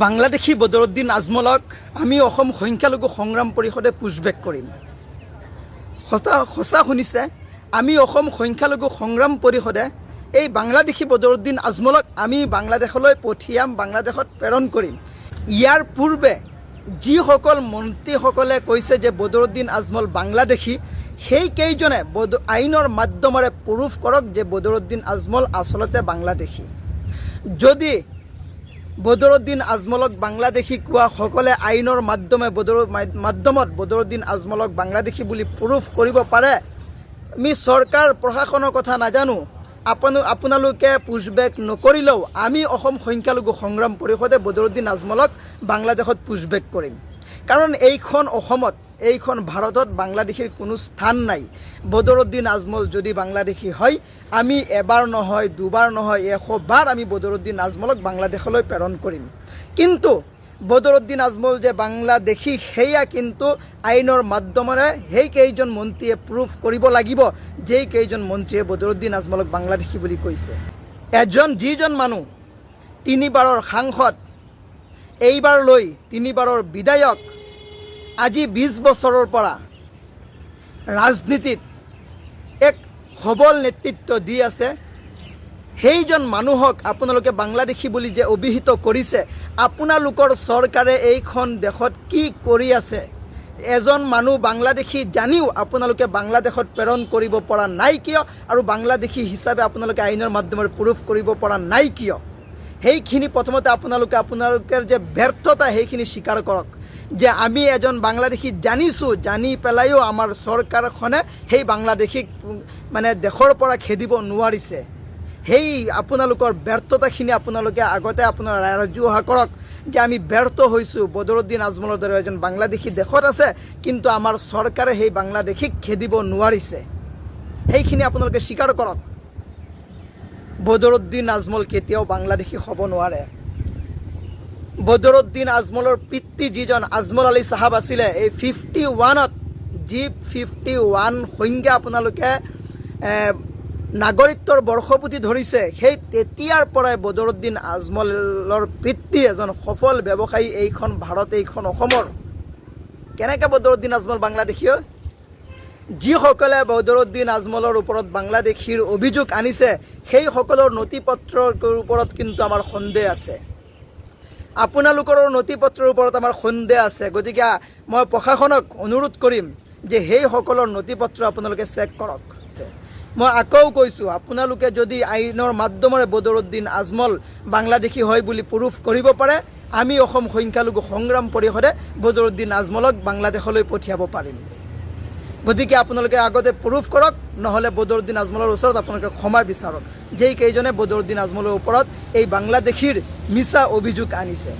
বাংলাদেশী বদৰুদ্দিন আজমলক আমি অসম সংখ্যালঘু সংগ্ৰাম পৰিষদে পুছবেক কৰিম। সঁচা শুনিছে, আমি অসম সংখ্যালঘু সংগ্ৰাম পৰিষদে এই বাংলাদেশী বদৰুদ্দিন আজমলক আমি বাংলাদেশলৈ পঠিয়াম, বাংলাদেশত প্ৰেৰণ কৰিম। ইয়াৰ পূৰ্বে যিসকল মন্ত্ৰীসকলে কৈছে যে বদৰুদ্দিন আজমল বাংলাদেশী, সেই কেইজনে আইনৰ মাধ্যমেৰে প্ৰুফ কৰক যে বদৰুদ্দিন আজমল আচলতে বাংলাদেশী। যদি বদৰুদ্দিন আজমলক বাংলাদেশী কোৱা সকলে আইনৰ মাধ্যমত বদৰুদ্দিন আজমলক বাংলাদেশী বুলি প্ৰুফ কৰিব পাৰে, আমি চৰকাৰ প্ৰশাসনৰ কথা নাজানো, আপোনালোকে পুছবেক নকৰিলেও আমি অসম সংখ্যালঘু সংগ্ৰাম পৰিষদে বদৰুদ্দিন আজমলক বাংলাদেশত পুছবেক কৰিম। কাৰণ এইখন অসমত, এইখন ভাৰতত বাংলাদেশীৰ কোনো স্থান নাই। বদৰুদ্দিন আজমল যদি বাংলাদেশী হয়, আমি এবাৰ নহয়, দুবাৰ নহয়, 100 বাৰ আমি বদৰুদ্দিন আজমলক বাংলাদেশলৈ প্ৰেৰণ কৰিম। কিন্তু বদৰুদ্দিন আজমল যে বাংলাদেশী, সেয়া কিন্তু আইনৰ মাধ্যমেৰে সেই কেইজন মন্ত্ৰীয়ে প্ৰুফ কৰিব লাগিব, যেই কেইজন মন্ত্ৰীয়ে বদৰুদ্দিন আজমলক বাংলাদেশী বুলি কৈছে। যিজন মানুহ 3 বাৰৰ সাংসদ, এইবাৰ লৈ 3 বাৰৰ বিধায়ক, আজি 20 বছৰৰ পৰা ৰাজনীতিত এক সবল নেতৃত্ব দি আছে, সেইজন মানুহক আপোনালোকে বাংলাদেশী বুলি যে অভিহিত কৰিছে, আপোনালোকৰ চৰকাৰে এইখন দেশত কি কৰি আছে? এজন মানুহ বাংলাদেশী জানিও আপোনালোকে বাংলাদেশত প্ৰেৰণ কৰিব পৰা নাই কিয়? আৰু বাংলাদেশী হিচাপে আপোনালোকে আইনৰ মাধ্যমেৰে প্ৰুফ কৰিব পৰা নাই কিয়? সেইখিনি প্ৰথমতে আপোনালোকৰ যে ব্যৰ্থতা, সেইখিনি স্বীকাৰ কৰক যে আমি এজন বাংলাদেশী জানিছোঁ, জানি পেলাইও আমাৰ চৰকাৰখনে সেই বাংলাদেশীক দেশৰ পৰা খেদিব নোৱাৰিছে। সেই আপোনালোকৰ ব্যৰ্থতাখিনি আপোনালোকে আগতে আপোনাৰ ৰাজহুৱা কৰক যে আমি ব্যৰ্থ হৈছোঁ। বদৰুদ্দিন আজমলৰ দৰে এজন বাংলাদেশী দেশত আছে, কিন্তু আমাৰ চৰকাৰে সেই বাংলাদেশীক খেদিব নোৱাৰিছে। সেইখিনি আপোনালোকে স্বীকাৰ কৰক। বদৰুদ্দিন আজমল কেতিয়াও বাংলাদেশী হ'ব নোৱাৰে। বদৰুদ্দিন আজমলৰ পিতৃ যিজন আজমল আলী চাহাব আছিলে, এই 51ত যি 51 সংজ্ঞা আপোনালোকে নাগৰিকত্বৰ বৰ্ষপূৰ্তি ধৰিছে, সেই তেতিয়াৰ পৰাই বদৰুদ্দিন আজমলৰ পিতৃ এজন সফল ব্যৱসায়ী এইখন ভাৰত, এইখন অসমৰ। কেনেকৈ বদৰুদ্দিন আজমল বাংলাদেশী হয়? যিসকলে বদৰুদ্দিন আজমলৰ ওপৰত বাংলাদেশীৰ অভিযোগ আনিছে, সেই সকলৰ নথি পত্ৰৰ ওপৰত কিন্তু আমাৰ সন্দেহ আছে। আপোনালোকৰ নথি পত্ৰৰ ওপৰত আমাৰ সন্দেহ আছে। গতিকে মই প্ৰশাসনক অনুৰোধ কৰিম যে সেই সকলৰ নথি পত্ৰ আপোনালোকে চেক কৰক। মই আকৌ কৈছোঁ, আপোনালোকে যদি আইনৰ মাধ্যমেৰে বদৰুদ্দিন আজমল বাংলাদেশী হয় বুলি প্ৰুফ কৰিব পাৰে, আমি অসম সংখ্যালঘু সংগ্ৰাম পৰিষদে বদৰুদ্দিন আজমলক বাংলাদেশলৈ পঠিয়াব পাৰিম। গতিকে আপোনালোকে আগতে প্ৰুফ কৰক, নহ'লে বদৰুদ্দিন আজমলৰ ওচৰত আপোনালোকে ক্ষমা বিচাৰক, যেই কেইজনে বদৰুদ্দিন আজমলৰ ওপৰত এই বাংলাদেশীৰ মিছা অভিযোগ আনিছে।